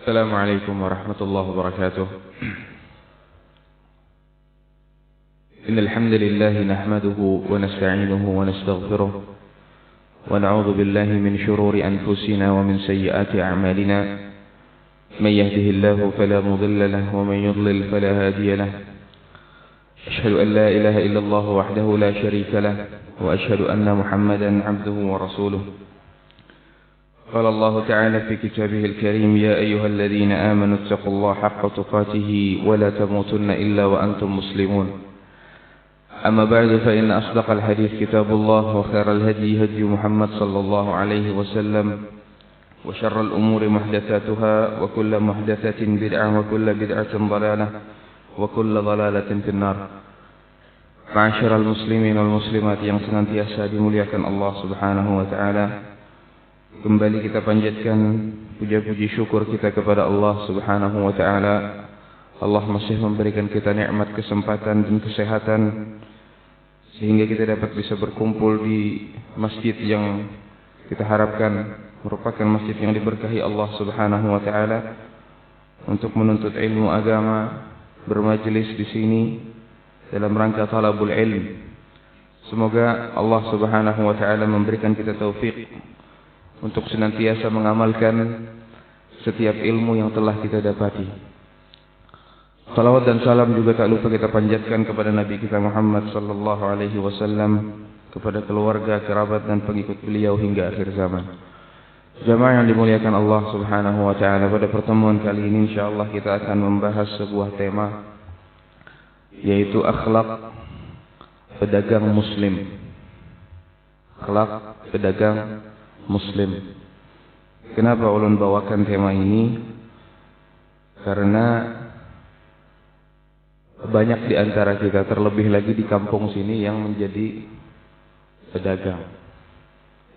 السلام عليكم ورحمة الله وبركاته. إن الحمد لله نحمده ونستعينه ونستغفره ونعوذ بالله من شرور أنفسنا ومن سيئات أعمالنا. من يهده الله فلا مضل له ومن يضلل فلا هادي له. أشهد أن لا إله إلا الله وحده لا شريك له وأشهد أن محمدا عبده ورسوله. قال الله تعالى في كتابه الكريم: يا أيها الذين آمنوا اتقوا الله حق تقاته ولا تموتن إلا وأنتم مسلمون. أما بعد فإن أصدق الحديث كتاب الله وخير الهدي هدي محمد صلى الله عليه وسلم وشر الأمور محدثاتها وكل محدثة بدعة وكل بدعة ضلالة وكل ضلالة في النار. Ma'asyiral muslimin wal muslimat yang senantiasa dimuliakan Allah Subhanahu wa taala. Kembali kita panjatkan puja-puji syukur kita kepada Allah Subhanahu wa taala. Allah masih memberikan kita nikmat kesempatan dan kesehatan sehingga kita dapat bisa berkumpul di masjid yang kita harapkan merupakan masjid yang diberkahi Allah Subhanahu wa taala untuk menuntut ilmu agama, bermajelis di sini dalam rangka talabul ilm. Semoga Allah Subhanahu wa taala memberikan kita taufik untuk senantiasa mengamalkan setiap ilmu yang telah kita dapati. Salawat dan salam juga tak lupa kita panjatkan kepada Nabi kita Muhammad sallallahu alaihi wasallam, kepada keluarga, kerabat dan pengikut beliau hingga akhir zaman. Jamaah yang dimuliakan Allah Subhanahu wa taala, pada pertemuan kali ini insyaallah kita akan membahas sebuah tema, yaitu akhlak pedagang muslim. Akhlak pedagang muslim. Kenapa ulun bawakan tema ini? Karena banyak di antara kita, terlebih lagi di kampung sini, yang menjadi pedagang.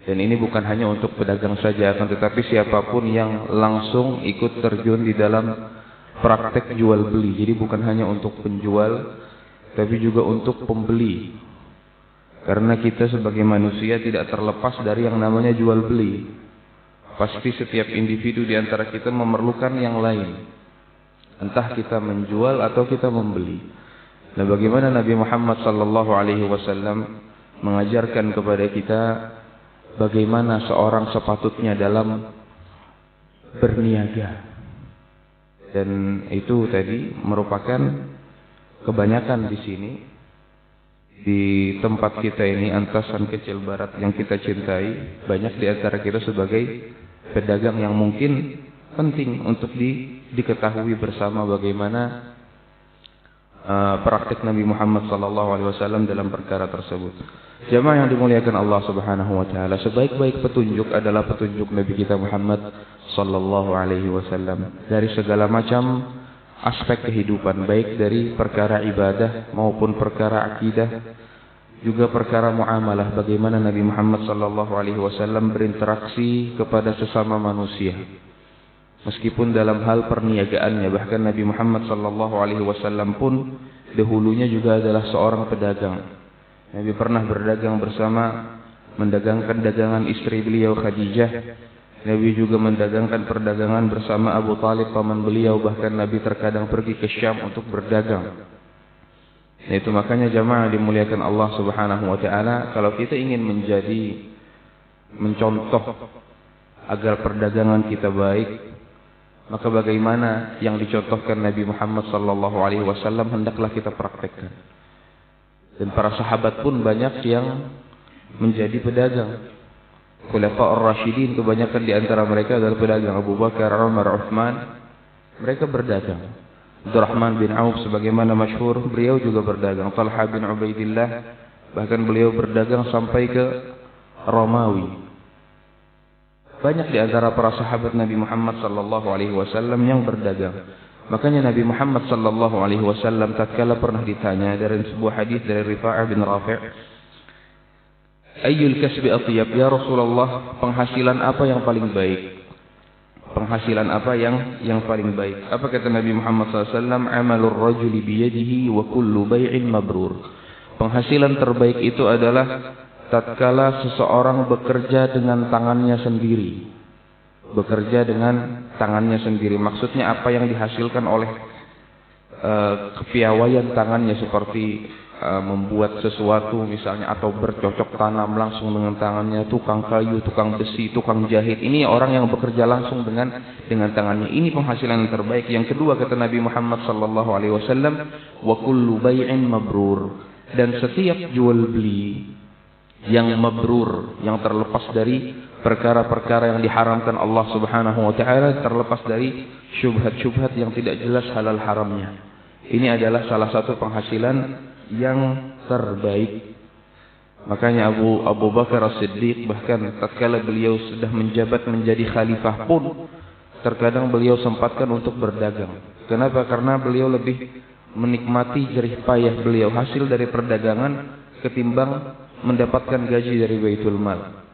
Dan ini bukan hanya untuk pedagang saja, akan tetapi siapapun yang langsung ikut terjun di dalam praktek jual beli. Jadi bukan hanya untuk penjual, tapi juga untuk pembeli. Karena kita sebagai manusia tidak terlepas dari yang namanya jual beli. Pasti setiap individu di antara kita memerlukan yang lain. Entah kita menjual atau kita membeli. Nah, bagaimana Nabi Muhammad sallallahu alaihi wasallam mengajarkan kepada kita bagaimana seorang sepatutnya dalam berniaga. Dan itu tadi merupakan kebanyakan di sini, di tempat kita ini, Antasan Kecil Barat yang kita cintai, banyak di antara kita sebagai pedagang yang mungkin penting untuk diketahui bersama bagaimana praktik Nabi Muhammad SAW dalam perkara tersebut. Jamaah yang dimuliakan Allah Subhanahu wa taala, sebaik-baik petunjuk adalah petunjuk Nabi kita Muhammad SAW dari segala macam aspek kehidupan, baik dari perkara ibadah maupun perkara akidah, juga perkara muamalah, bagaimana Nabi Muhammad SAW berinteraksi kepada sesama manusia. Meskipun dalam hal perniagaannya, bahkan Nabi Muhammad SAW pun dahulunya juga adalah seorang pedagang. Nabi pernah berdagang bersama, mendagangkan dagangan istri beliau Khadijah. Nabi juga mendagangkan perdagangan bersama Abu Talib paman beliau, bahkan Nabi terkadang pergi ke Syam untuk berdagang. Nah, itu makanya jamaah dimuliakan Allah Subhanahu wa taala, kalau kita ingin mencontoh agar perdagangan kita baik, maka bagaimana yang dicontohkan Nabi Muhammad sallallahu alaihi wasallam hendaklah kita praktekkan. Dan para sahabat pun banyak yang menjadi pedagang. Khulafaur Rasyidin kebanyakan di antara mereka adalah pedagang. Abu Bakar, Umar, Utsman, mereka berdagang. Abdurrahman bin Auf sebagaimana masyhur, beliau juga berdagang. Talha bin Ubaidillah, bahkan beliau berdagang sampai ke Romawi. Banyak di antara para sahabat Nabi Muhammad sallallahu alaihi wasallam yang berdagang. Makanya Nabi Muhammad sallallahu alaihi wasallam tatkala pernah ditanya dari sebuah hadis dari Rifa'ah bin Rafi', ayyul kasbi atyab ya Rasulullah, penghasilan apa yang paling baik? Penghasilan apa yang paling baik? Apa kata Nabi Muhammad sallallahu alaihi wasallam? Amalur rajuli biyadihi wa kullu bai'in mabrur. Penghasilan terbaik itu adalah tatkala seseorang bekerja dengan tangannya sendiri. Bekerja dengan tangannya sendiri. Maksudnya apa yang dihasilkan oleh kepiawaian tangannya, seperti membuat sesuatu misalnya, atau bercocok tanam langsung dengan tangannya, tukang kayu, tukang besi, tukang jahit. Ini orang yang bekerja langsung dengan tangannya. Ini penghasilan yang terbaik. Yang kedua, kata Nabi Muhammad sallallahu alaihi wasallam, wa kullu bai'in mabrur, dan setiap jual beli yang mabrur, yang terlepas dari perkara-perkara yang diharamkan Allah Subhanahu wa taala, terlepas dari syubhat-syubhat yang tidak jelas halal haramnya. Ini adalah salah satu penghasilan yang terbaik. Makanya Abu Bakar As-Siddiq, bahkan tatkala beliau sudah menjabat menjadi khalifah pun, terkadang beliau sempatkan untuk berdagang. Kenapa? Karena beliau lebih menikmati jerih payah beliau hasil dari perdagangan ketimbang mendapatkan gaji dari Baitul Mal.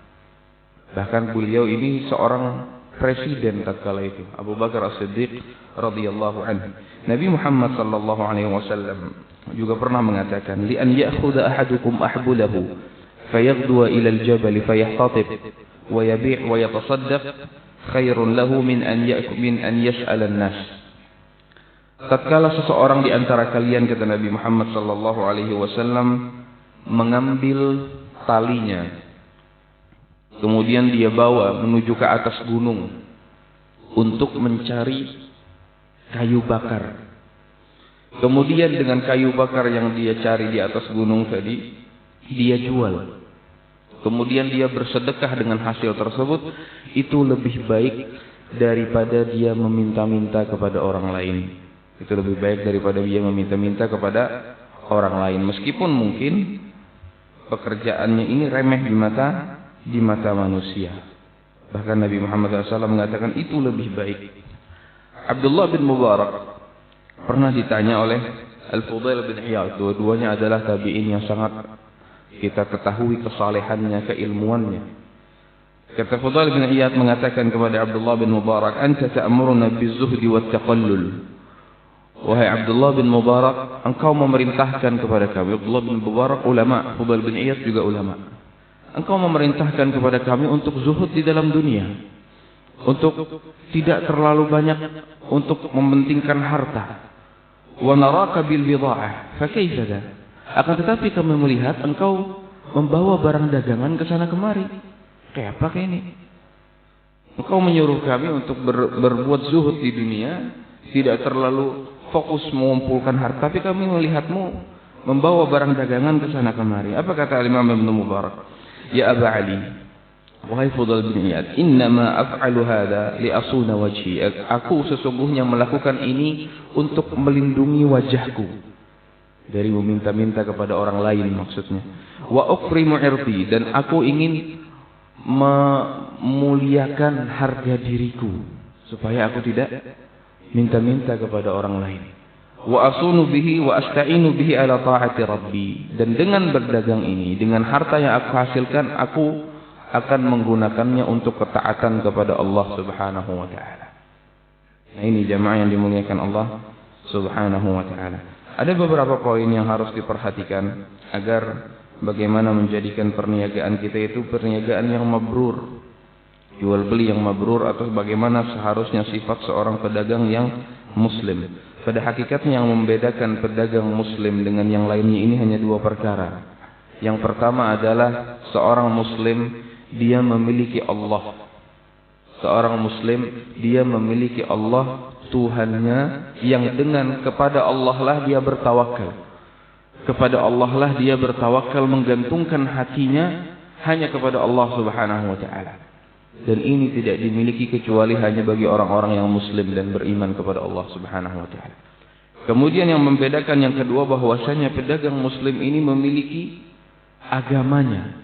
Bahkan beliau ini seorang presiden tatkala itu, Abu Bakar As-Siddiq radhiyallahu anhu. Nabi Muhammad sallallahu alaihi wasallam juga pernah mengatakan, li an ya'khudha ahadukum ahbulahu fayaghdu ila al-jabal fayahtatib wa yabi' wa yatasaddaq khairun lahu min an yas'al an-nas. Tatkala seseorang di antara kalian, kata Nabi Muhammad sallallahu alaihi wasallam, mengambil talinya, kemudian dia bawa menuju ke atas gunung untuk mencari kayu bakar. Kemudian dengan kayu bakar yang dia cari di atas gunung tadi, dia jual. Kemudian dia bersedekah dengan hasil tersebut. Itu lebih baik daripada dia meminta-minta kepada orang lain. Itu lebih baik daripada dia meminta-minta kepada orang lain. Meskipun mungkin pekerjaannya ini remeh di mata manusia. Bahkan Nabi Muhammad SAW mengatakan itu lebih baik. Abdullah bin Mubarak pernah ditanya oleh Al-Fudail bin Iyad. Dua-duanya adalah tabi'in yang sangat kita ketahui kesalehannya, keilmuannya. Kata Fudail bin Iyad mengatakan kepada Abdullah bin Mubarak, "Anta ta'muruna bizuhdi wat taqallul." Wahai Abdullah bin Mubarak, engkau memerintahkan kepada kami. Abdullah bin Mubarak ulama, Fudail bin Iyad juga ulama. Engkau memerintahkan kepada kami untuk zuhud di dalam dunia, untuk tidak terlalu banyak, untuk mementingkan harta. Wa naraka bil bida'ah, fa kaifa dah? Akan tetapi kami melihat engkau membawa barang dagangan ke sana kemari. Kayak apa kayak ini? Engkau menyuruh kami untuk berbuat zuhud di dunia, tidak terlalu fokus mengumpulkan harta, tapi kami melihatmu membawa barang dagangan ke sana kemari. Apa kata Imam Ibnu Mubarak? Ya Aba Ali, wahai Fudail bin Iyad, innama af'alu hadha li asuna wajhi. Aku sesungguhnya melakukan ini untuk melindungi wajahku dari meminta-minta kepada orang lain, maksudnya. Wa ukrimu irdi, dan aku ingin memuliakan harga diriku supaya aku tidak minta-minta kepada orang lain. Wa asunu bihi wa asta'inu bihi ala ta'ati rabbi, dan dengan berdagang ini, dengan harta yang aku hasilkan, aku akan menggunakannya untuk ketaatan kepada Allah Subhanahu wa taala. Nah, ini jamaah yang dimuliakan Allah Subhanahu wa taala. Ada beberapa poin yang harus diperhatikan agar bagaimana menjadikan perniagaan kita itu perniagaan yang mabrur, jual beli yang mabrur, atau bagaimana seharusnya sifat seorang pedagang yang muslim. Pada hakikatnya yang membedakan pedagang muslim dengan yang lainnya ini hanya dua perkara. Yang pertama adalah seorang muslim dia memiliki Allah. Seorang muslim dia memiliki Allah Tuhannya, yang dengan kepada Allah lah dia bertawakal. Kepada Allah lah dia bertawakal, menggantungkan hatinya hanya kepada Allah Subhanahu wa taala. Dan ini tidak dimiliki kecuali hanya bagi orang-orang yang muslim dan beriman kepada Allah Subhanahu wa taala. Kemudian yang membedakan yang kedua, bahwasanya pedagang muslim ini memiliki agamanya.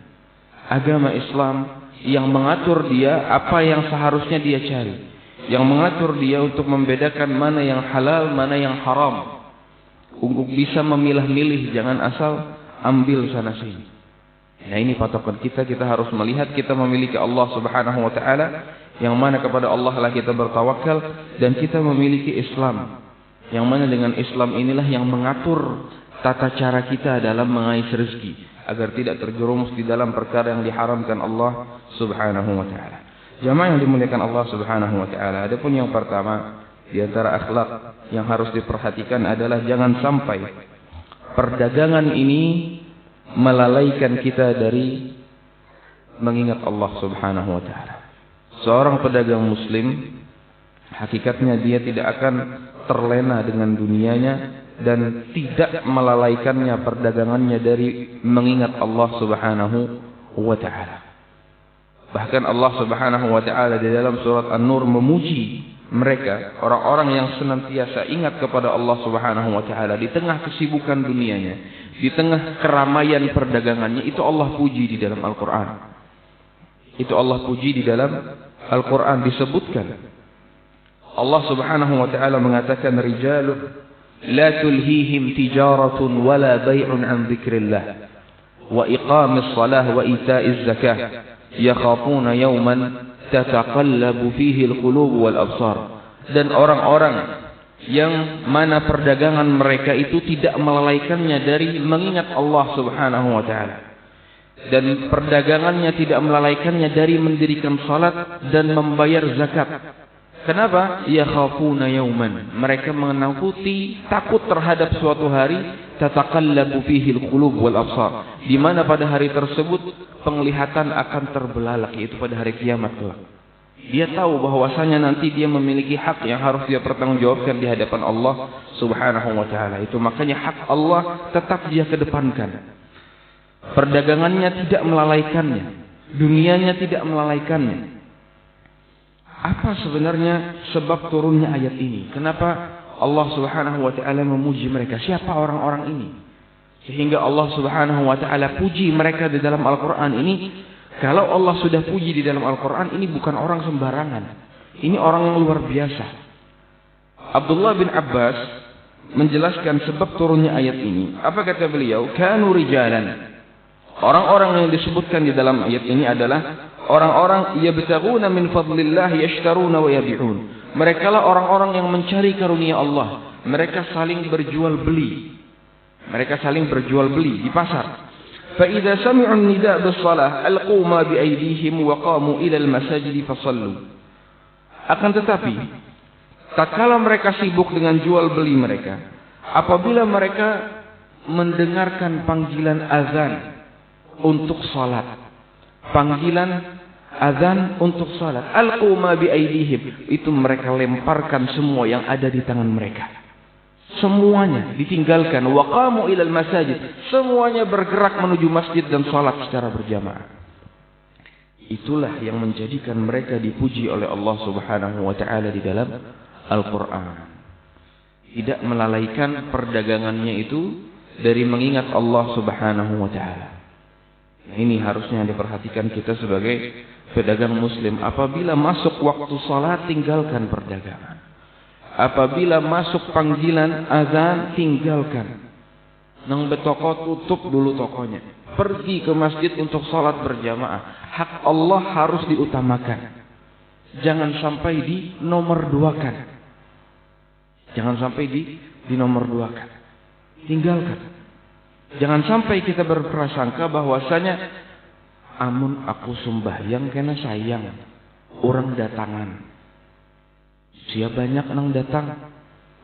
Agama Islam yang mengatur dia apa yang seharusnya dia cari. Yang mengatur dia untuk membedakan mana yang halal, mana yang haram. Untuk bisa memilah-milih, jangan asal ambil sana sini. Nah, ini patokan kita harus melihat kita memiliki Allah Subhanahu wa taala, yang mana kepada Allah lah kita bertawakal, dan kita memiliki Islam, yang mana dengan Islam inilah yang mengatur tata cara kita dalam mengais rezeki agar tidak terjerumus di dalam perkara yang diharamkan Allah Subhanahu wa taala. Jamaah yang dimuliakan Allah Subhanahu wa taala, adapun yang pertama di antara akhlak yang harus diperhatikan adalah jangan sampai perdagangan ini melalaikan kita dari mengingat Allah Subhanahu wa taala. Seorang pedagang muslim hakikatnya dia tidak akan terlena dengan dunianya dan tidak melalaikannya perdagangannya dari mengingat Allah Subhanahu wa taala. Bahkan Allah Subhanahu wa taala di dalam surat An-Nur memuji mereka, orang-orang yang senantiasa ingat kepada Allah Subhanahu wa taala di tengah kesibukan dunianya, di tengah keramaian perdagangannya. Itu Allah puji di dalam Al-Qur'an. Itu Allah puji di dalam Al-Qur'an, disebutkan Allah Subhanahu wa taala mengatakan, rijalun la tulhihim tijaratun wala bai'un an dzikrillah wa iqamis shalah wa ita'iz zakah yakhafuna yawman tataqallabu fihi al-qulub wal absar. Dan orang-orang yang mana perdagangan mereka itu tidak melalaikannya dari mengingat Allah Subhanahu wa taala, dan perdagangannya tidak melalaikannya dari mendirikan salat dan membayar zakat. Kenapa? Yakhafuna yawman, mereka menakuti, takut terhadap suatu hari, tataqallabu fihi al-qulub wal absar, di mana pada hari tersebut penglihatan akan terbelalak, yaitu pada hari kiamat kelak. Dia tahu bahwasanya nanti dia memiliki hak yang harus dia pertanggungjawabkan di hadapan Allah Subhanahu wa taala. Itu makanya hak Allah tetap dia kedepankan. Perdagangannya tidak melalaikannya, dunianya tidak melalaikannya. Apa sebenarnya sebab turunnya ayat ini? Kenapa Allah Subhanahu wa taala memuji mereka? Siapa orang-orang ini? Sehingga Allah Subhanahu wa taala puji mereka di dalam Al-Qur'an ini. Kalau Allah sudah puji di dalam Al-Qur'an, ini bukan orang sembarangan. Ini orang yang luar biasa. Abdullah bin Abbas menjelaskan sebab turunnya ayat ini. Apa kata beliau? Kanu rijalan. Orang-orang yang disebutkan di dalam ayat ini adalah orang-orang yabtaghuna min fadlillah yashtaruna wa yabi'un. Mereka lah orang-orang yang mencari karunia Allah. Mereka saling berjual beli. Mereka saling berjual beli di pasar. Fa idza sami'u an-nida' bis-shalah alqu ma bi aydihim wa qamu ila al-masajid fa shallu. Akan tetapi tatkala mereka sibuk dengan jual beli mereka, apabila mereka mendengarkan panggilan azan untuk salat, panggilan azan untuk salat, alqu ma bi aydihim, itu mereka lemparkan semua yang ada di tangan mereka. Semuanya ditinggalkan, waqamu ilal masajid, semuanya bergerak menuju masjid dan salat secara berjamaah. Itulah yang menjadikan mereka dipuji oleh Allah Subhanahu wa taala di dalam Al-Qur'an. Tidak melalaikan perdagangannya itu dari mengingat Allah Subhanahu wa taala. Nah, ini harusnya diperhatikan kita sebagai pedagang muslim. Apabila masuk waktu salat, tinggalkan perdagangan. Apabila masuk panggilan azan, tinggalkan. Nang betoko, tutup dulu tokonya. Pergi ke masjid untuk salat berjamaah. Hak Allah harus diutamakan. Jangan sampai di nomor duakan. Jangan sampai di nomor duakan. Tinggalkan. Jangan sampai kita berprasangka bahwasanya amun aku sembahyang karena sayang orang datangan. Dia banyak nang datang,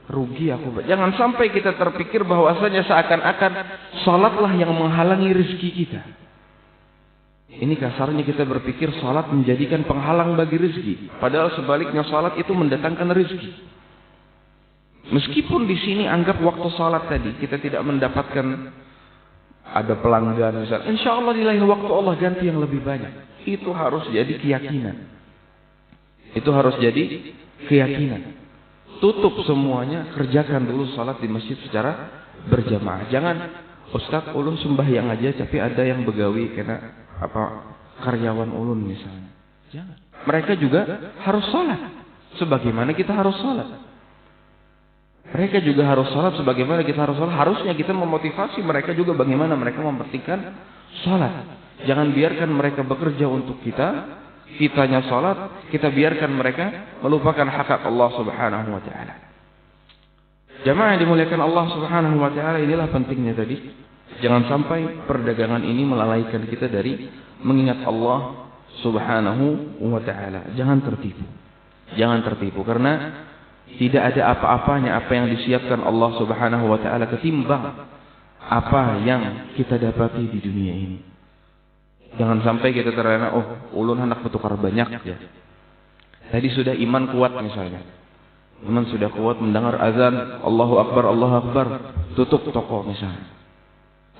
rugi aku. Jangan sampai kita terpikir bahwasanya seakan-akan salatlah yang menghalangi rezeki kita. Ini kasarnya kita berpikir salat menjadikan penghalang bagi rezeki. Padahal sebaliknya salat itu mendatangkan rezeki. Meskipun di sini anggap waktu salat tadi kita tidak mendapatkan ada pelanggan misalnya, insya Allah di lain waktu Allah ganti yang lebih banyak. Itu harus jadi keyakinan. Itu harus jadi keyakinan. Tutup semuanya, kerjakan dulu salat di masjid secara berjamaah. Jangan Ustaz ulun sembahyang aja tapi ada yang begawi karena karyawan ulun misalnya. Jangan. Mereka juga harus salat sebagaimana kita harus salat. Mereka juga harus salat sebagaimana kita harus salat. Harusnya kita memotivasi mereka juga bagaimana mereka memperhatikan salat. Jangan biarkan mereka bekerja untuk kita. Kitanya salat, kita biarkan mereka melupakan hak Allah Subhanahu wa taala. Jamaah yang dimuliakan Allah Subhanahu wa taala, inilah pentingnya tadi. Jangan sampai perdagangan ini melalaikan kita dari mengingat Allah Subhanahu wa ta'ala. Jangan tertipu. Jangan tertipu karena tidak ada apa-apanya apa yang disiapkan Allah Subhanahu wa ta'ala ketimbang apa yang kita dapati di dunia ini. Jangan sampai kita terlena, ulun hendak bertukar banyak ya. Tadi sudah iman kuat misalnya. Iman sudah kuat mendengar azan, Allahu Akbar, tutup toko misalnya.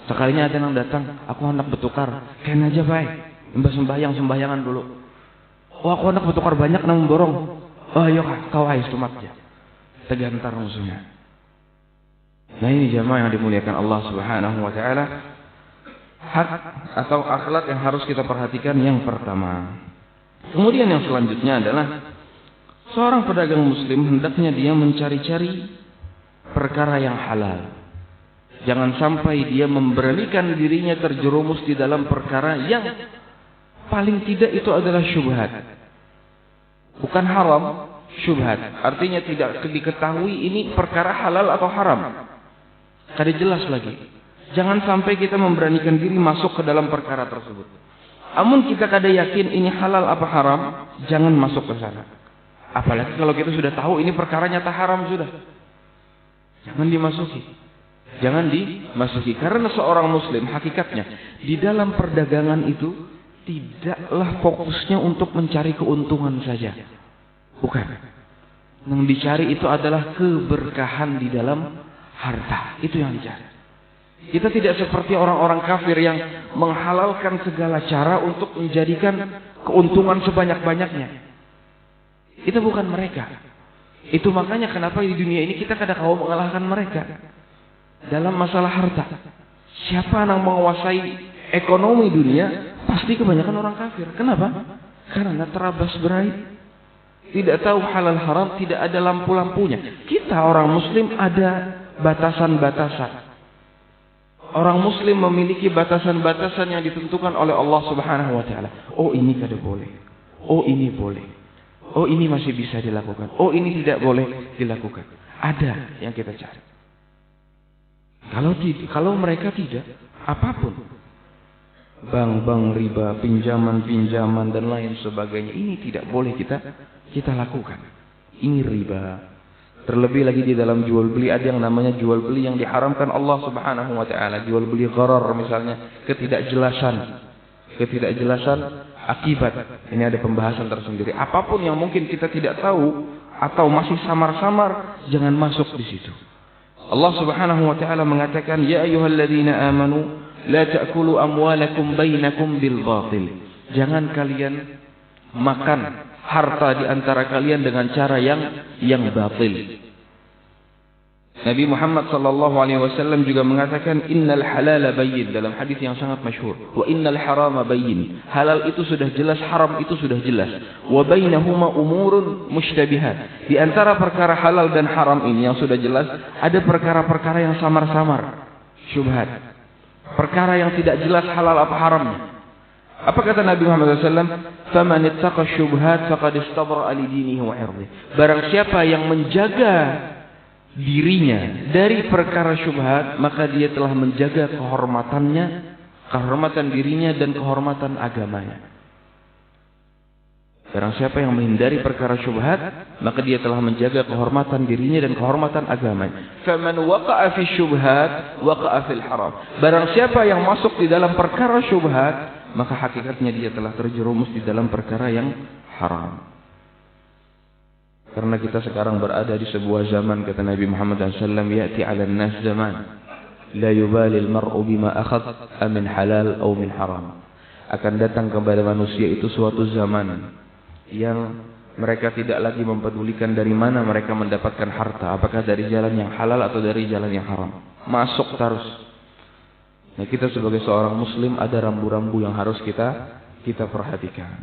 Sekalinya ada yang datang, aku hendak bertukar, kena aja baik. Mbah sembayangan dulu. Aku hendak bertukar banyak nang borong. Ayo kau ais tumat ya. Tegantar musuhnya. Nah ini jamaah yang dimuliakan Allah Subhanahu wa ta'ala. Hak atau akhlak yang harus kita perhatikan yang pertama. Kemudian yang selanjutnya adalah seorang pedagang muslim hendaknya dia mencari-cari perkara yang halal. Jangan sampai dia memberanikan dirinya terjerumus di dalam perkara yang paling tidak itu adalah syubhat. Bukan haram, syubhat. Artinya tidak diketahui ini perkara halal atau haram. Kada jelas lagi. Jangan sampai kita memberanikan diri masuk ke dalam perkara tersebut. Amun kita kada yakin ini halal apa haram, jangan masuk ke sana. Apalagi kalau kita sudah tahu ini perkaranya tak haram sudah. Jangan dimasuki. Jangan dimasuki. Karena seorang muslim hakikatnya di dalam perdagangan itu tidaklah fokusnya untuk mencari keuntungan saja. Bukan. Yang dicari itu adalah keberkahan di dalam harta. Itu yang dicari. Kita tidak seperti orang-orang kafir yang menghalalkan segala cara untuk menjadikan keuntungan sebanyak-banyaknya. Itu bukan mereka. Itu makanya kenapa di dunia ini kita kadang kala mengalahkan mereka dalam masalah harta. Siapa yang menguasai ekonomi dunia pasti kebanyakan orang kafir. Kenapa? Karena terabas berai, tidak tahu halal haram, tidak ada lampu-lampunya. Kita orang muslim ada batasan-batasan. Orang muslim memiliki batasan-batasan yang ditentukan oleh Allah Subhanahu wa ta'ala. Oh ini kada boleh. Oh ini boleh. Oh ini masih bisa dilakukan. Oh ini tidak boleh dilakukan. Ada yang kita cari. Kalau mereka tidak, apapun. Bank riba, pinjaman dan lain sebagainya. Ini tidak boleh kita lakukan. Ini riba. Terlebih lagi di dalam jual beli ada yang namanya jual beli yang diharamkan Allah Subhanahu wa ta'ala. Jual beli gharar misalnya, ketidakjelasan akibat. Ini ada pembahasan tersendiri. Apapun yang mungkin kita tidak tahu atau masih samar-samar, jangan masuk di situ. Allah Subhanahu wa ta'ala mengatakan, ya ayyuhalladzina amanu la ta'kulu amwalakum bainakum bil batil. Jangan kalian makan harta di antara kalian dengan cara yang batil. Nabi Muhammad sallallahu alaihi wasallam juga mengatakan innal halala bayyin dalam hadis yang sangat masyhur. Wa innal harama bayyin. Halal itu sudah jelas, haram itu sudah jelas. Wa bainahuma umurun mushtabihat. Di antara perkara halal dan haram ini yang sudah jelas, ada perkara-perkara yang samar-samar, syubhat. Perkara yang tidak jelas halal apa haramnya. Apa kata Nabi Muhammad SAW? Faman ittaqa syubhat faqad istabra'a li dinihi wa 'irdihi. Barang siapa yang menjaga dirinya dari perkara syubhat, maka dia telah menjaga kehormatannya, kehormatan dirinya dan kehormatan agamanya. Barang siapa yang menghindari perkara syubhat, maka dia telah menjaga kehormatan dirinya dan kehormatan agamanya. Faman waqa'a fi syubhat waqa'a fil haram. Barang siapa yang masuk di dalam perkara syubhat, maka hakikatnya dia telah terjerumus di dalam perkara yang haram. Karena kita sekarang berada di sebuah zaman, kata Nabi Muhammad SAW, ya'ti 'alan nas zaman la yubali al-mar'u bima akhadh min halal aw min haram. Akan datang kepada manusia itu suatu zaman yang mereka tidak lagi mempedulikan dari mana mereka mendapatkan harta, apakah dari jalan yang halal atau dari jalan yang haram. Masuk terus. Nah, kita sebagai seorang muslim ada rambu-rambu yang harus kita perhatikan.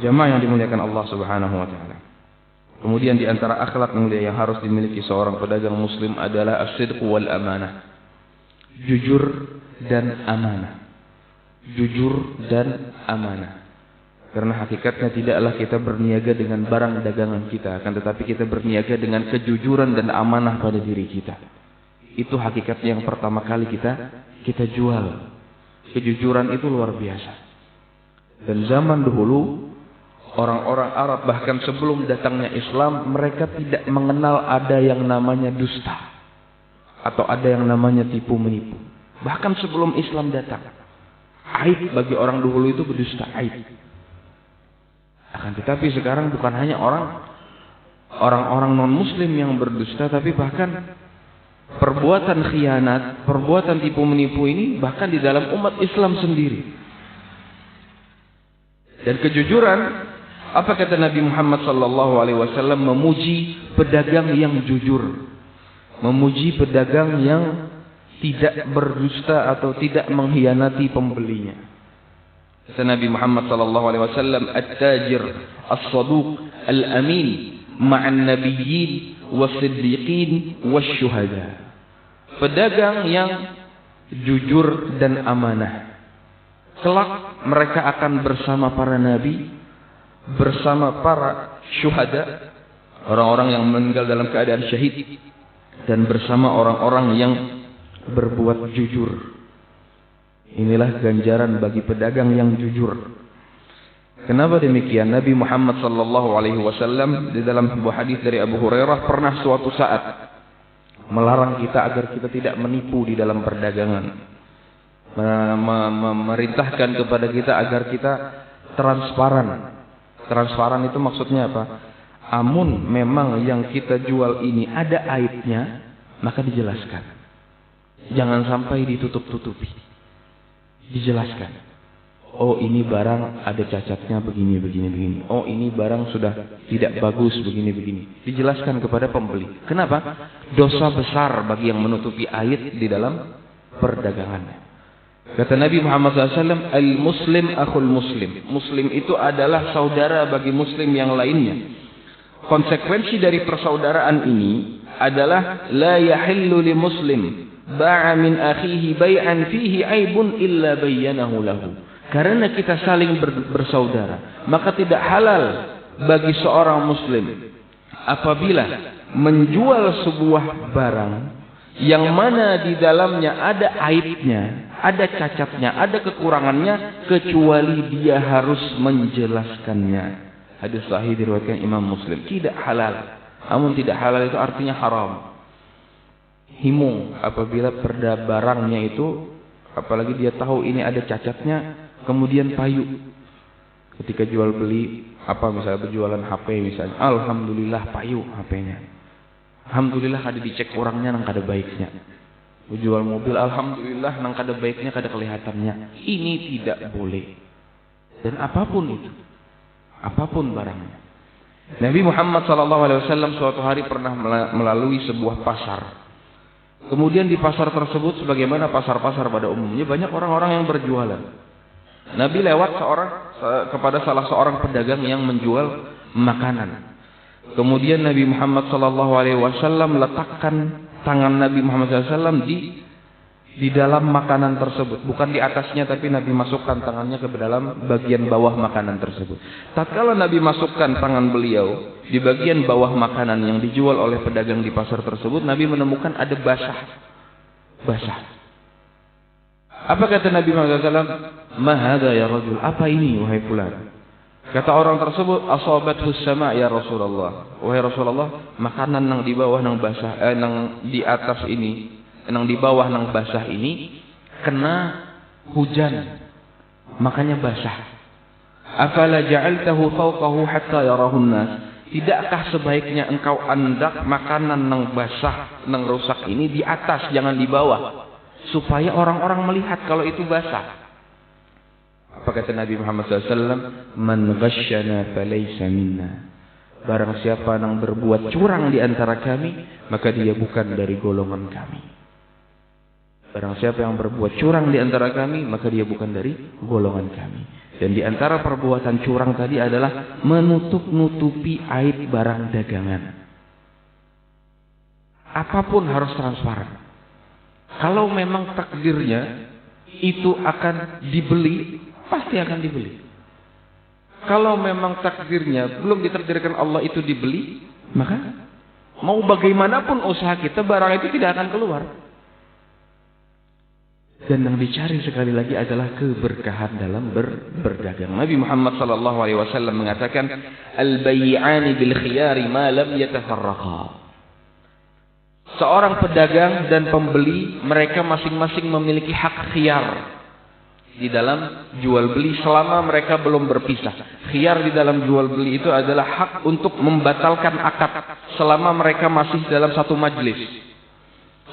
Jamaah yang dimuliakan Allah Subhanahu wa ta'ala. Kemudian di antara akhlak mulia yang harus dimiliki seorang pedagang muslim adalah as-sidq wal amanah. Jujur dan amanah. Jujur dan amanah. Karena hakikatnya tidaklah kita berniaga dengan barang dagangan kita, akan tetapi kita berniaga dengan kejujuran dan amanah pada diri kita. Itu hakikatnya yang pertama kali kita jual. Kejujuran itu luar biasa. Dan zaman dahulu orang-orang Arab bahkan sebelum datangnya Islam, mereka tidak mengenal ada yang namanya dusta atau ada yang namanya tipu menipu. Bahkan sebelum Islam datang, aib bagi orang dahulu itu berdusta, aib. Akan tetapi sekarang bukan hanya orang-orang non-muslim yang berdusta, tapi bahkan perbuatan khianat, perbuatan tipu menipu ini bahkan di dalam umat Islam sendiri. Dan kejujuran, apa kata Nabi Muhammad SAW? Memuji pedagang yang jujur, memuji pedagang yang tidak berdusta atau tidak mengkhianati pembelinya. Kata Nabi Muhammad SAW, at-tajir as-saduq al-amin ma'an nabiyyin was-siddiqin was-syuhada. Pedagang yang jujur dan amanah, kelak mereka akan bersama para nabi, bersama para syuhada, orang-orang yang meninggal dalam keadaan syahid, dan bersama orang-orang yang berbuat jujur. Inilah ganjaran bagi pedagang yang jujur. Kenapa demikian? Nabi Muhammad SAW di dalam sebuah hadis dari Abu Hurairah pernah suatu saat melarang kita agar kita tidak menipu di dalam perdagangan. Memerintahkan kepada kita agar kita transparan. Transparan itu maksudnya apa? Amun memang yang kita jual ini ada aibnya, maka dijelaskan. Jangan sampai ditutup-tutupi. Dijelaskan. Oh, ini barang ada cacatnya begini, begini, begini. Oh, ini barang sudah tidak bagus begini, begini. Dijelaskan kepada pembeli. Kenapa? Dosa besar bagi yang menutupi aib di dalam perdagangannya. Kata Nabi Muhammad SAW, al-muslim akhul muslim. Muslim itu adalah saudara bagi muslim yang lainnya. Konsekuensi dari persaudaraan ini adalah la yahillu li muslim ba'a min akhihi bay'an fihi aibun illa bayyanahu lahu. Karena kita saling bersaudara, maka tidak halal bagi seorang muslim apabila menjual sebuah barang yang mana di dalamnya ada aibnya, ada cacatnya, ada kekurangannya, kecuali dia harus menjelaskannya. Hadis sahih diriwayatkan Imam Muslim. Tidak halal. Namun tidak halal itu artinya haram. Himu apabila barangnya itu, apalagi dia tahu ini ada cacatnya, kemudian payu. Ketika jual beli, misalnya berjualan HP misalnya, alhamdulillah payu HP-nya. Alhamdulillah kada dicek orangnya nang kada baiknya. Jual mobil, alhamdulillah nang kada baiknya, kada kelihatannya. Ini tidak boleh. Dan apapun itu, apapun barangnya. Nabi Muhammad SAW suatu hari pernah melalui sebuah pasar. Kemudian di pasar tersebut, sebagaimana pasar-pasar pada umumnya, banyak orang-orang yang berjualan. Nabi lewat kepada salah seorang pedagang yang menjual makanan. Kemudian Nabi Muhammad SAW letakkan tangan Nabi Muhammad SAW di dalam makanan tersebut, bukan di atasnya, tapi Nabi masukkan tangannya ke dalam bagian bawah makanan tersebut. Tatkala Nabi masukkan tangan beliau di bagian bawah makanan yang dijual oleh pedagang di pasar tersebut, Nabi menemukan ada basah. Apa kata Nabi Muhammad SAW? Ma hadza ya rajul? Apa ini wahai fulan? Kata orang tersebut, asabathu sama ya Rasulullah. Wahai Rasulullah, makanan nang di bawah nang basah, nang di atas ini, nang di bawah nang basah ini kena hujan, makanya basah. Afala ja'altahu fawqahu hatta yarahun nas? Tidakkah sebaiknya engkau andak makanan nang basah, nang rusak ini di atas, jangan di bawah, supaya orang-orang melihat kalau itu basah. Apa kata Nabi Muhammad SAW? Man ghasyana falaysa minna. Barang siapa yang berbuat curang di antara kami, maka dia bukan dari golongan kami. Barang siapa yang berbuat curang di antara kami, maka dia bukan dari golongan kami. Dan di antara perbuatan curang tadi adalah menutup-nutupi aib barang dagangan. Apapun harus transparan. Kalau memang takdirnya itu akan dibeli, pasti akan dibeli. Kalau memang takdirnya belum ditakdirkan Allah itu dibeli, maka mau bagaimanapun usaha kita, barang itu tidak akan keluar. Dan yang dicari sekali lagi adalah keberkahan dalam berdagang. Nabi Muhammad SAW mengatakan, al-bay'ani bil khiyari ma lam yatafarraqa. Seorang pedagang dan pembeli, mereka masing-masing memiliki hak khiyar di dalam jual beli selama mereka belum berpisah. Khiyar di dalam jual beli itu adalah hak untuk membatalkan akad selama mereka masih dalam satu majlis.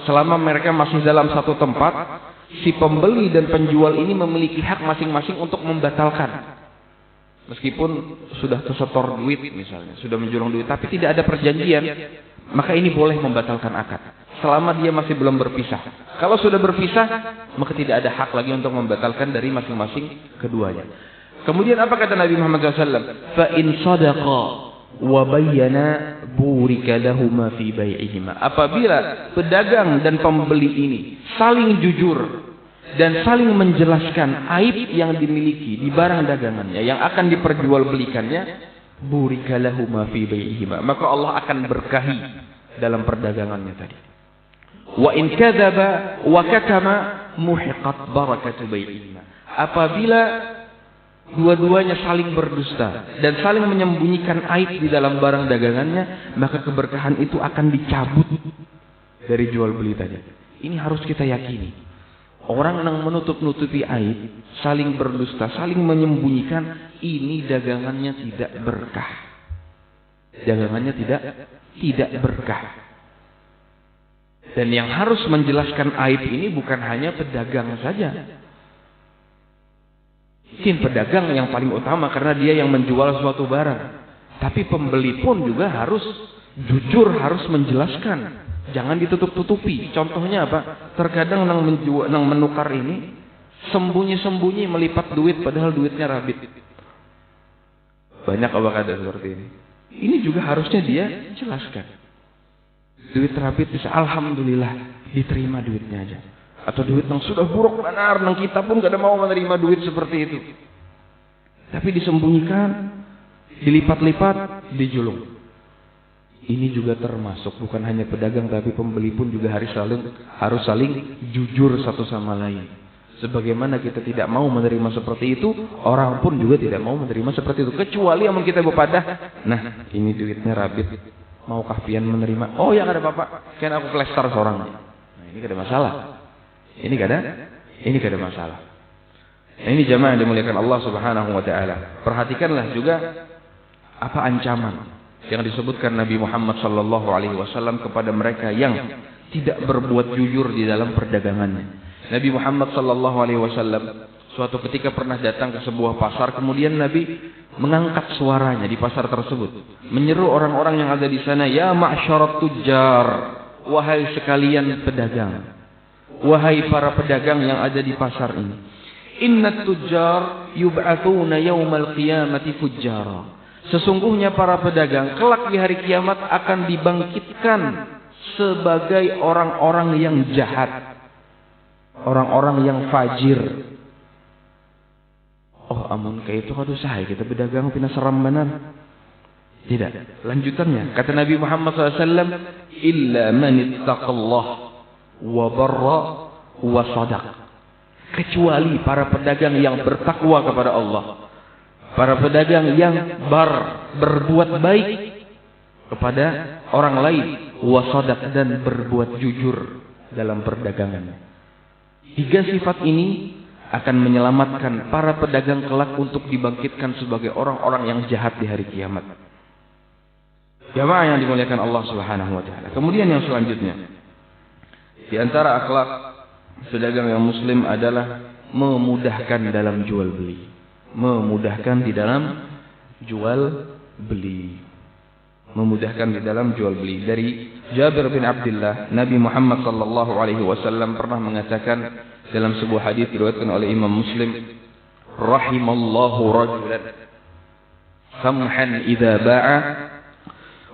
Selama mereka masih dalam satu tempat, si pembeli dan penjual ini memiliki hak masing-masing untuk membatalkan. Meskipun sudah tersetor duit misalnya, sudah menjulung duit, tapi tidak ada perjanjian, maka ini boleh membatalkan akad. Selama dia masih belum berpisah. Kalau sudah berpisah, maka tidak ada hak lagi untuk membatalkan dari masing-masing keduanya. Kemudian apa kata Nabi Muhammad SAW? Fa in sadaqa wa bayyana burika lahuma fi bai'ihima. Apabila pedagang dan pembeli ini saling jujur dan saling menjelaskan aib yang dimiliki di barang dagangannya yang akan diperjualbelikannya, burika lahuma fi bai'ihima, maka Allah akan berkahi dalam perdagangannya tadi. Wa in kadzaba wa katama muhiqat barakatu bai'ihima. Apabila dua-duanya saling berdusta dan saling menyembunyikan aib di dalam barang dagangannya, maka keberkahan itu akan dicabut dari jual beli tadi. Ini harus kita yakini. Orang yang menutup-nutupi aib, saling berdusta, saling menyembunyikan, ini dagangannya tidak berkah. Dagangannya tidak berkah. Dan yang harus menjelaskan aib ini bukan hanya pedagang saja. Mungkin pedagang yang paling utama karena dia yang menjual suatu barang. Tapi pembeli pun juga harus jujur, harus menjelaskan. Jangan ditutup-tutupi. Contohnya apa? Terkadang yang menukar ini sembunyi-sembunyi melipat duit padahal duitnya rabit. Banyak apa ada seperti ini. Ini juga harusnya dia jelaskan. Duit rabit bisa alhamdulillah diterima duitnya aja. Atau duit yang sudah buruk benar, yang kita pun gak ada mau menerima duit seperti itu. Tapi disembunyikan, dilipat-lipat, dijulung. Ini juga termasuk bukan hanya pedagang tapi pembeli pun juga harus saling jujur satu sama lain. Sebagaimana kita tidak mau menerima seperti itu, orang pun juga tidak mau menerima seperti itu. Kecuali yang kita berpadah, nah ini duitnya rabit, maukah pian menerima? Oh ya, ada bapak, kan aku plester seorang. Nah ini gak ada masalah. Ini gak ada masalah. Nah, ini jamaah yang dimuliakan Allah Subhanahu wa taala. Perhatikanlah juga apa ancaman yang disebutkan Nabi Muhammad sallallahu alaihi wasallam kepada mereka yang tidak berbuat jujur di dalam perdagangannya. Nabi Muhammad sallallahu alaihi wasallam suatu ketika pernah datang ke sebuah pasar, kemudian Nabi mengangkat suaranya di pasar tersebut, menyeru orang-orang yang ada di sana, "Ya ma'syarat tujjar, wahai sekalian pedagang, wahai para pedagang yang ada di pasar ini. Innat tujjar yub'atsuna yaumal qiyamati fujjara." Sesungguhnya para pedagang kelak di hari kiamat akan dibangkitkan sebagai orang-orang yang jahat, orang-orang yang fajir. Oh amun kayak itu aduh sahay kita pedagang pina seram benar. Tidak. Lanjutannya kata Nabi Muhammad SAW, illa man ittaqallah wa barra wa sadaq. Kecuali para pedagang yang bertakwa kepada Allah. Para pedagang yang berbuat baik kepada orang lain, wasadak, dan berbuat jujur dalam perdagangannya. 3 sifat ini akan menyelamatkan para pedagang kelak untuk dibangkitkan sebagai orang-orang yang jahat di hari kiamat. Jamaah yang dimuliakan Allah Subhanahu wa taala. Kemudian yang selanjutnya, di antara akhlak pedagang yang muslim adalah memudahkan dalam jual beli. Memudahkan di dalam jual beli. Memudahkan di dalam jual beli. Dari Jabir bin Abdullah, Nabi Muhammad sallallahu alaihi wasallam pernah mengatakan dalam sebuah hadis diriwayatkan oleh Imam Muslim, rahimallahu rajulan samhan idza ba'a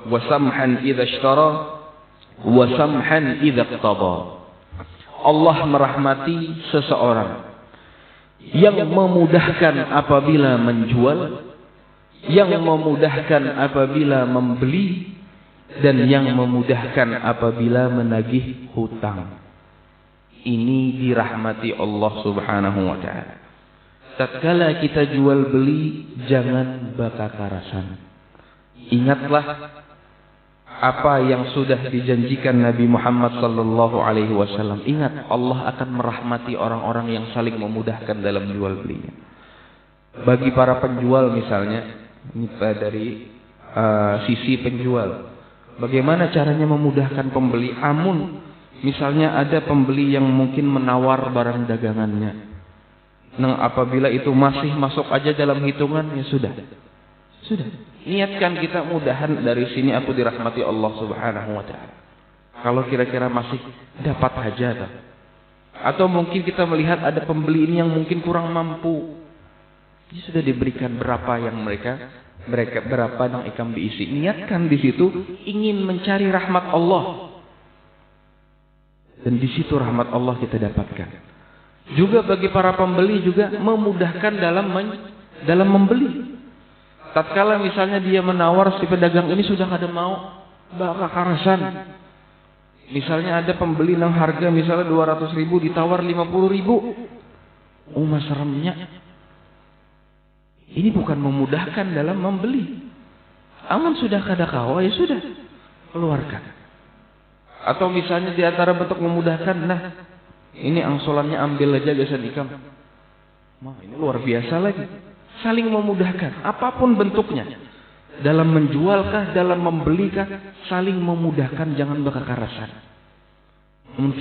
wa samhan idza ishtara wa samhan idza iqtada. Allah merahmati seseorang yang memudahkan apabila menjual, yang memudahkan apabila membeli, dan yang memudahkan apabila menagih hutang. ini dirahmati Allah Subhanahu wa taala. Tatkala kita jual beli, jangan bakar-karasan. Ingatlah apa yang sudah dijanjikan Nabi Muhammad sallallahu alaihi wasallam. Ingat, Allah akan merahmati orang-orang yang saling memudahkan dalam jual belinya. Bagi para penjual misalnya, ini dari sisi penjual, bagaimana caranya memudahkan pembeli? Misalnya ada pembeli yang mungkin menawar barang dagangannya. Nah, apabila itu masih masuk aja dalam hitungan, ya sudah. Niatkan kita mudahan dari sini aku dirahmati Allah Subhanahu wa taala. Kalau kira-kira masih dapat hajat. Atau mungkin kita melihat ada pembeli ini yang mungkin kurang mampu. Ini sudah diberikan berapa yang mereka berapa yang ikan diisi. Niatkan di situ ingin mencari rahmat Allah. Dan di situ rahmat Allah kita dapatkan. Juga bagi para pembeli juga memudahkan dalam membeli. Tatkala misalnya dia menawar si pedagang ini sudah kada mau bakar-karasan. Misalnya ada pembeli yang harga misalnya 200.000 ditawar 50.000. Mas seremnya. Ini bukan memudahkan dalam membeli. Aman sudah kada kawa, ya sudah keluarkan. Atau misalnya di antara bentuk memudahkan, nah ini angsulannya ambil aja gasan ikam. Ini luar biasa lagi. Saling memudahkan, apapun bentuknya. Dalam menjualkah, dalam membelikah, saling memudahkan, jangan bakar-karasan.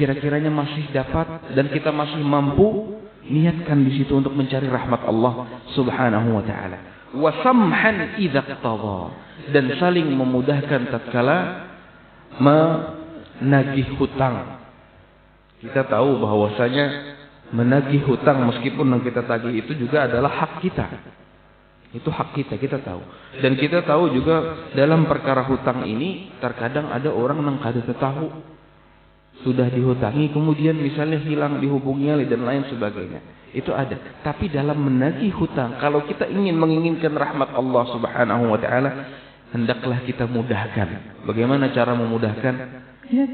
Kira-kiranya masih dapat dan kita masih mampu, niatkan di situ untuk mencari rahmat Allah Subhanahu wa taala. Wa samhan idza qtada, dan saling memudahkan tatkala menagih hutang. Kita tahu bahwasanya menagih hutang meskipun yang kita tagih itu juga adalah hak kita. Itu hak kita, kita tahu. Dan kita tahu juga dalam perkara hutang ini terkadang ada orang yang kada tahu sudah dihutangi kemudian misalnya hilang dihubunginya dan lain sebagainya. Itu ada. Tapi dalam menagih hutang, kalau kita menginginkan rahmat Allah Subhanahu wa taala, hendaklah kita mudahkan. Bagaimana cara memudahkan? Ya,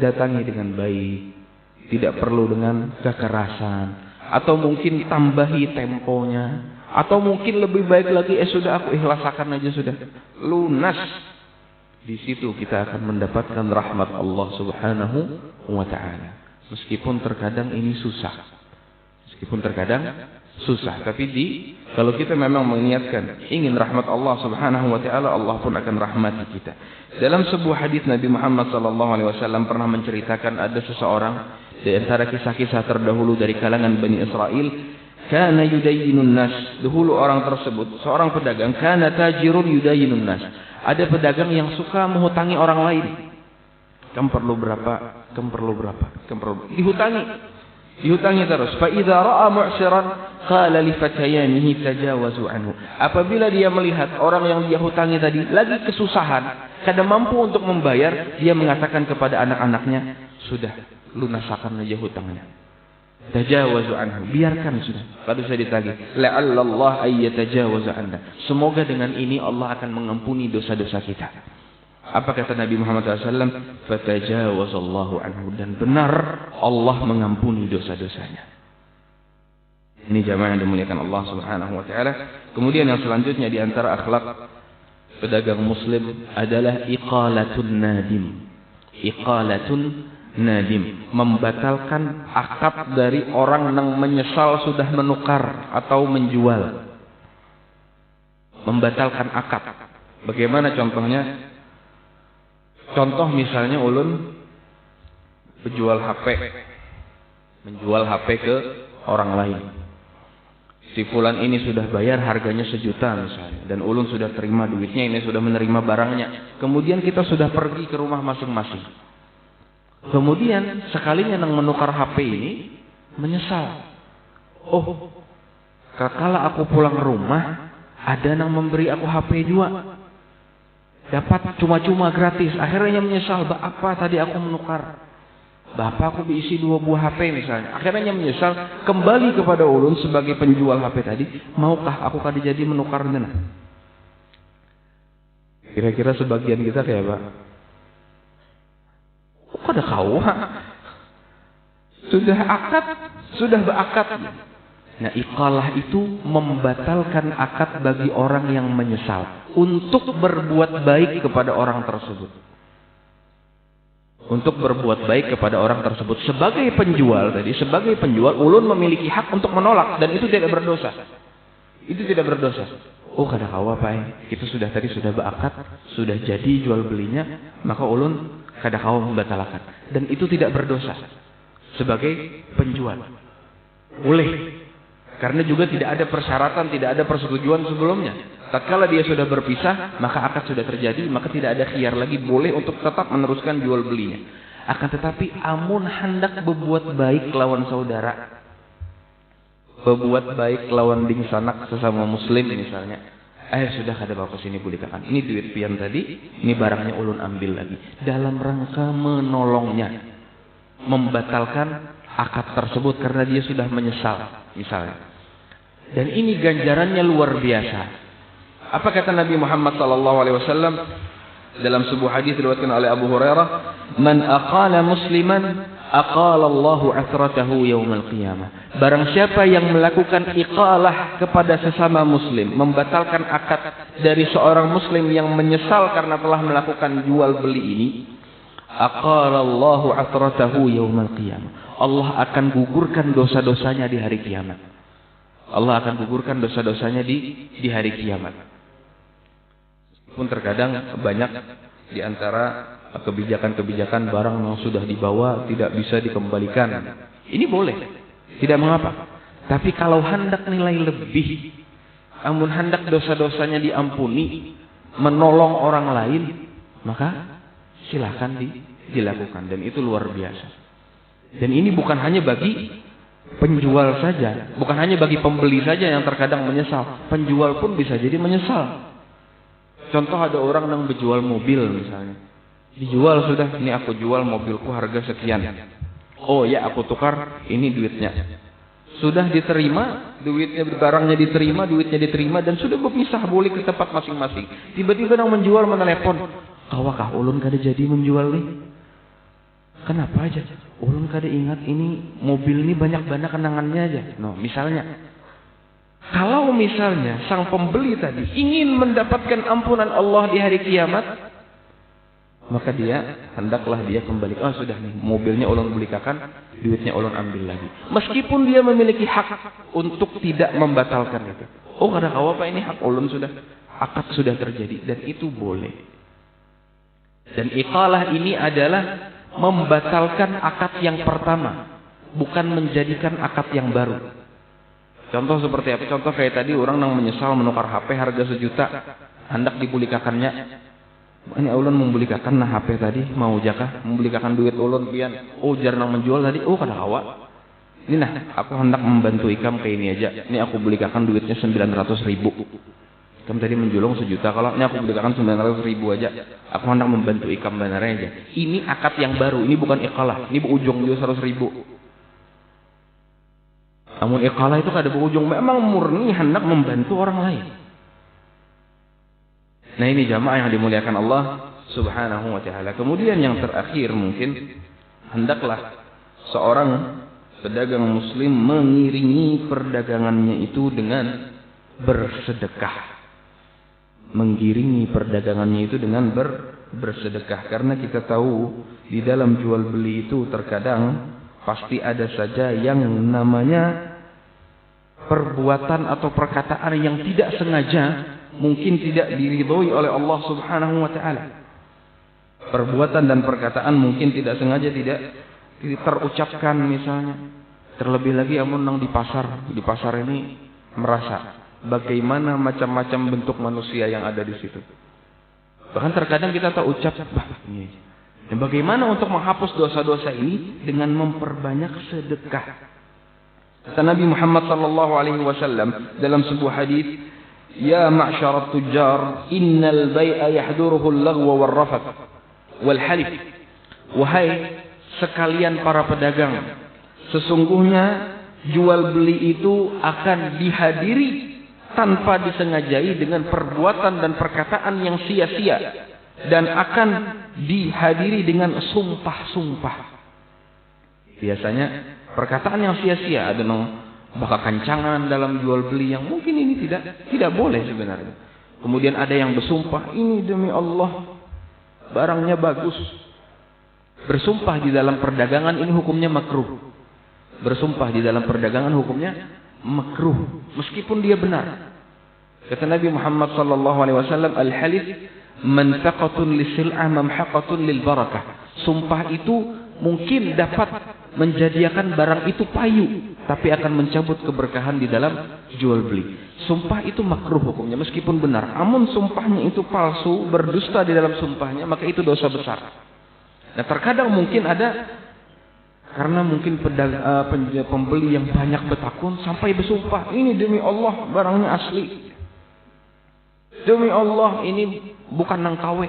datangi dengan baik. Tidak perlu dengan kekerasan. Atau mungkin tambahi temponya. Atau mungkin lebih baik lagi, sudah aku ikhlaskan aja sudah. Lunas. Di situ kita akan mendapatkan rahmat Allah Subhanahu wa ta'ala. Meskipun terkadang ini susah. Tapi kalau kita memang mengingatkan ingin rahmat Allah Subhanahu wa ta'ala, Allah pun akan rahmati kita. Dalam sebuah hadis Nabi Muhammad sallallahu alaihi wasallam pernah menceritakan ada seseorang di antara kisah-kisah terdahulu dari kalangan Bani Israel, kana yudayyinun nas. Dahulu orang tersebut seorang pedagang, kana tajirun yudayyinun nas. Ada pedagang yang suka menghutangi orang lain. Kamu perlu berapa? Dihutangi terus. Fa idza ra'a mu'siran qala li fatayanihi tajawazu anhu. Apabila dia melihat orang yang dia hutangi tadi lagi kesusahan, kada mampu untuk membayar, dia mengatakan kepada anak-anaknya, sudah lunasakan aja hutangnya. Tajawazu anhu, biarkan sudah. Kalau saya ditagih, la'allallah ayyatajawaza anna. Semoga dengan ini Allah akan mengampuni dosa-dosa kita. Apa kata Nabi Muhammad SAW? Fatajawazallahu anhu. Dan benar Allah mengampuni dosa-dosanya. Ini jamaah yang dimuliakan Allah Subhanahu wa ta'ala. Kemudian yang selanjutnya di antara akhlak pedagang muslim adalah iqalatun nadim. Membatalkan akad dari orang yang menyesal sudah menukar atau menjual. Membatalkan akad. Bagaimana contohnya? Contoh misalnya ulun menjual HP ke orang lain. Si fulan ini sudah bayar harganya 1 juta misalnya, dan ulun sudah terima duitnya, ini sudah menerima barangnya. Kemudian kita sudah pergi ke rumah masing-masing. Kemudian sekalinya yang menukar HP ini menyesal. Oh, kala aku pulang rumah ada yang memberi aku HP juga. Dapat cuma-cuma gratis. Akhirnya menyesal, apa tadi aku menukar? Bapak aku diisi 2 buah HP misalnya. Akhirnya menyesal, kembali kepada ulun sebagai penjual HP tadi. Maukah aku kada jadi menukar dana? Kira-kira sebagian kita kayak apa? Kok ada kau? sudah akad, sudah berakad. Nah, iqalah itu membatalkan akad bagi orang yang menyesal untuk berbuat baik kepada orang tersebut. Untuk berbuat baik kepada orang tersebut. Sebagai penjual tadi, sebagai penjual, ulun memiliki hak untuk menolak dan itu tidak berdosa. Itu tidak berdosa. Oh, kada kawa Pak, itu sudah tadi sudah berakad, sudah jadi jual belinya, maka ulun kada kawa membatalkan. Dan itu tidak berdosa. Sebagai penjual. Boleh. Karena juga tidak ada persyaratan, tidak ada persetujuan sebelumnya. Tatkala dia sudah berpisah, maka akad sudah terjadi, maka tidak ada khiyar lagi, boleh untuk tetap meneruskan jual belinya. Akan tetapi amun hendak berbuat baik lawan saudara, berbuat baik lawan ding sanak sesama muslim misalnya, sudah kada bawa sini bulikakan. Ini duit pian tadi, ini barangnya ulun ambil lagi. Dalam rangka menolongnya, membatalkan akad tersebut karena dia sudah menyesal misalnya. Dan ini ganjarannya luar biasa. Apa kata Nabi Muhammad SAW dalam sebuah hadis diriwayatkan oleh Abu Hurairah, "Man aqala musliman aqala Allahu athratahu yaumal qiyamah." Barang siapa yang melakukan iqalah kepada sesama muslim, membatalkan akad dari seorang muslim yang menyesal karena telah melakukan jual beli ini, aqala Allahu athratahu yaumal qiyamah. Allah akan gugurkan dosa-dosanya di hari kiamat. Allah akan gugurkan dosa-dosanya di hari kiamat. Pun terkadang banyak di antara kebijakan-kebijakan barang yang sudah dibawa tidak bisa dikembalikan. Ini boleh, tidak mengapa. Tapi kalau hendak nilai lebih, amun hendak dosa-dosanya diampuni, menolong orang lain, maka silakan dilakukan. Dan itu luar biasa. Dan ini bukan hanya bagi penjual saja, bukan hanya bagi pembeli saja yang terkadang menyesal. Penjual pun bisa jadi menyesal. Contoh ada orang yang berjual mobil misalnya. Dijual sudah, ini aku jual mobilku harga sekian. Oh ya, aku tukar, ini duitnya. Sudah diterima, duitnya, barangnya diterima, duitnya diterima, dan sudah berpisah, boleh ke tempat masing-masing. Tiba-tiba yang menjual menelepon, "Kawakah ulun kada jadi menjual nih?" Kenapa aja? Ulun kada ingat ini mobil ini banyak kenangannya aja. No, misalnya. Kalau misalnya sang pembeli tadi ingin mendapatkan ampunan Allah di hari kiamat, maka hendaklah dia kembali. Oh sudah nih, mobilnya ulun belikan, duitnya ulun ambil lagi. Meskipun dia memiliki hak untuk tidak membatalkan itu. Oh kada kawa Pak, ini hak ulun sudah. Akad sudah terjadi dan itu boleh. Dan iqalah ini adalah membatalkan akad yang pertama, bukan menjadikan akad yang baru. Contoh seperti apa? Contoh kayak tadi orang yang menyesal menukar HP harga 1 juta, hendak dibulikakannya. Ini ulun membulikakan nah HP tadi mau jakah, membulikakan duit ulun pian. Oh jar nang menjual tadi, oh kada kawa. Ini nah, aku hendak membantu ikam kayak ini aja. Ini aku belikan duitnya 900.000. Ikam tadi menjulung 1 juta, kalau ini aku belikan 900.000 aja. Aku hendak membantu ikam benernya aja. Ini akad yang baru, ini bukan iqalah. Ini berujung juga 100.000. Namun iqalah itu kada berujung, memang murni hendak membantu orang lain. Nah ini jamaah yang dimuliakan Allah Subhanahu wa ta'ala. Kemudian yang terakhir mungkin, hendaklah seorang pedagang muslim mengiringi perdagangannya itu dengan bersedekah. Mengiringi perdagangannya itu dengan bersedekah. Karena kita tahu di dalam jual beli itu terkadang pasti ada saja yang namanya perbuatan atau perkataan yang tidak sengaja, mungkin tidak diridhoi oleh Allah Subhanahu wa ta'ala. Perbuatan dan perkataan mungkin tidak sengaja tidak terucapkan misalnya. Terlebih lagi amun nang di pasar ini merasa bagaimana macam-macam bentuk manusia yang ada di situ. Bahkan terkadang kita tak ucap, dan bagaimana untuk menghapus dosa-dosa ini dengan memperbanyak sedekah. Kata Nabi Muhammad SAW dalam sebuah hadis, "Ya ma'syarat tujjar, innal bai'a yahduruhu al-laghwa wal-rafath wal-halif." Wahai sekalian para pedagang, sesungguhnya jual beli itu akan dihadiri tanpa disengajai dengan perbuatan dan perkataan yang sia-sia, dan akan dihadiri dengan sumpah-sumpah. Biasanya perkataan yang sia-sia, ada bakal kancangan dalam jual beli yang mungkin ini tidak boleh sebenarnya. Kemudian ada yang bersumpah, ini demi Allah barangnya bagus. Bersumpah di dalam perdagangan ini hukumnya makruh. Bersumpah di dalam perdagangan hukumnya makruh, meskipun dia benar. Kata Nabi Muhammad sallallahu alaihi wasallam, al-halif manfaqatun lisil'ah mamhaqatun lil barakah. Sumpah itu mungkin dapat menjadikan barang itu payu, tapi akan mencabut keberkahan di dalam jual beli. Sumpah itu makruh hukumnya meskipun benar. Amun sumpahnya itu palsu, berdusta di dalam sumpahnya, maka itu dosa besar. Nah, terkadang mungkin ada karena mungkin pembeli yang banyak bertakun sampai bersumpah, ini demi Allah barangnya asli. Demi Allah ini bukan nang KW.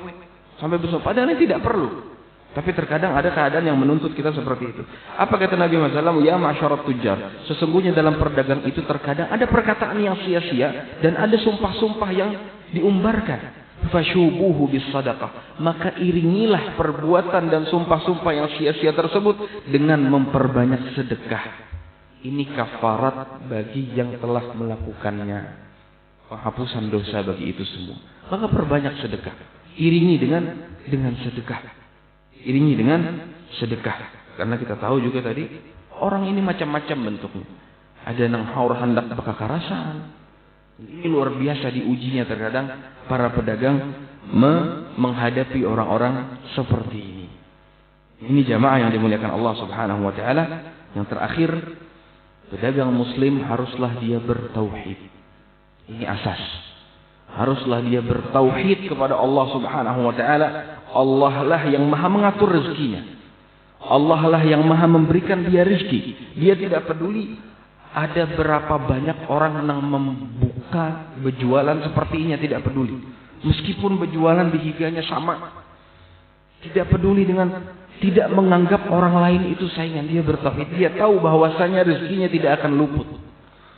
Sampai bersumpah, padahal ini tidak perlu. Tapi terkadang ada keadaan yang menuntut kita seperti itu. Apa kata Nabi Muhammad SAW? Ya ma'asyarat tujar. Sesungguhnya dalam perdagang itu terkadang ada perkataan yang sia-sia dan ada sumpah-sumpah yang diumbarkan. Fasyubuhu bis sadaqah. Maka iringilah perbuatan dan sumpah-sumpah yang sia-sia tersebut dengan memperbanyak sedekah. Ini kafarat bagi yang telah melakukannya. Penghapusan dosa bagi itu semua. Maka perbanyak sedekah. Iringi dengan sedekah. Iringi dengan sedekah. Karena kita tahu juga tadi, orang ini macam-macam bentuknya. Ada yang haur hendak bekakarasan. Ini luar biasa diujinya terkadang para pedagang menghadapi orang-orang seperti ini. Ini jamaah yang dimuliakan Allah Subhanahu wa taala. Yang terakhir, pedagang muslim haruslah dia bertauhid. Ini asas. Haruslah dia bertauhid kepada Allah Subhanahu wa taala. Allah lah yang maha mengatur rezekinya. Allah lah yang maha memberikan dia rezeki. Dia tidak peduli ada berapa banyak orang yang membuka berjualan sepertinya, tidak peduli. Meskipun berjualan bihiganya sama. Tidak peduli dengan tidak menganggap orang lain itu saingan. Dia bertauhid. Dia tahu bahwasanya rezekinya tidak akan luput.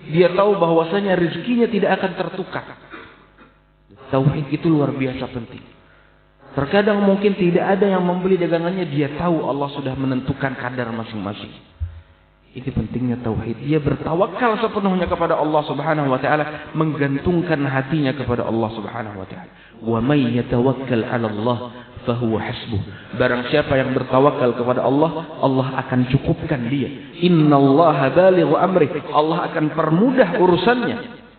Dia tahu bahwasanya rezekinya tidak akan tertukar. Tauhid itu luar biasa penting. Terkadang mungkin tidak ada yang membeli dagangannya, dia tahu Allah sudah menentukan kadar masing-masing. Ini pentingnya tauhid. Dia bertawakal sepenuhnya kepada Allah Subhanahu wa taala, menggantungkan hatinya kepada Allah Subhanahu wa taala. Wa may yatawakkal 'ala Allah fahuwa hasbuh. Barang siapa yang bertawakal kepada Allah, Allah akan cukupkan dia. Innallaha balighu amri. Allah akan permudah urusannya.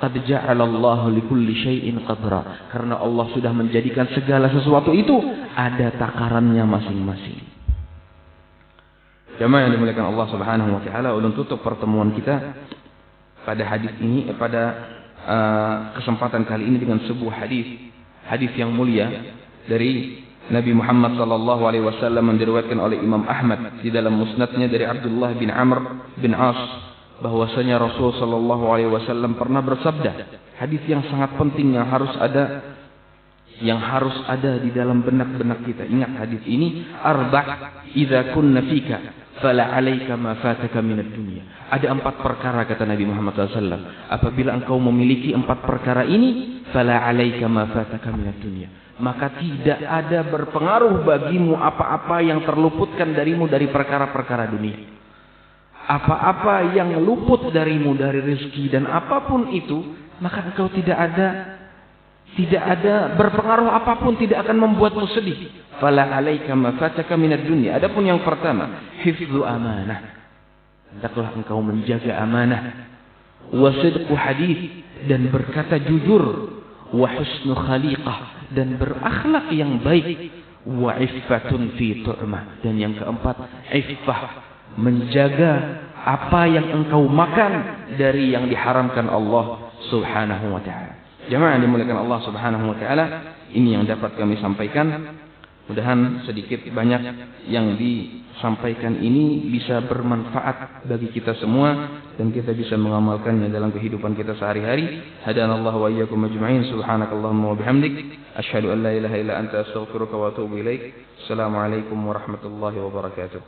Qad ja'alallahu likulli syai'in qadra. Karena Allah sudah menjadikan segala sesuatu itu ada takarannya masing-masing. Jemaah yang dimuliakan Allah Subhanahu wa taala, ulun tutup pertemuan kita pada hadis ini, pada kesempatan kali ini dengan sebuah hadis yang mulia dari Nabi Muhammad sallallahu alaihi wasallam yang diriwayatkan oleh Imam Ahmad di dalam musnadnya dari Abdullah bin Amr bin As, bahwasanya Rasul sallallahu alaihi wasallam pernah bersabda, hadis yang sangat penting yang harus ada di dalam benak-benak kita. Ingat hadis ini, arba' idza kunna fika fala 'alaika ma fataka minad dunya. Ada 4 perkara kata Nabi Muhammad SAW. Apabila engkau memiliki 4 perkara ini, fala 'alaika ma fataka minad dunya. Maka tidak ada berpengaruh bagimu apa-apa yang terluputkan darimu dari perkara-perkara dunia. Apa-apa yang luput darimu dari rezeki dan apapun itu, maka engkau tidak ada berpengaruh apapun, tidak akan membuatmu sedih. Fala 'alaika ma fataka minad dunya. Adapun yang pertama, hifdzu amanah. Hendaklah engkau menjaga amanah. Wa sidqu hadits, dan berkata jujur. Wa husnu khaliqah, dan berakhlak yang baik. Wa iffatun fi tu'mah, dan yang keempat, iffah, menjaga apa yang engkau makan dari yang diharamkan Allah Subhanahu wa taala. Jemaah yang dimuliakan Allah Subhanahu wa taala, ini yang dapat kami sampaikan. Mudah-mudahan sedikit banyak yang disampaikan ini bisa bermanfaat bagi kita semua dan kita bisa mengamalkannya dalam kehidupan kita sehari-hari. Hadanallahu wa iyyakum ajma'in. Subhanakallahumma wa bihamdik, asyhadu an la ilaha illa anta, astaghfiruka wa atubu ilaik. Assalamualaikum warahmatullahi wabarakatuh.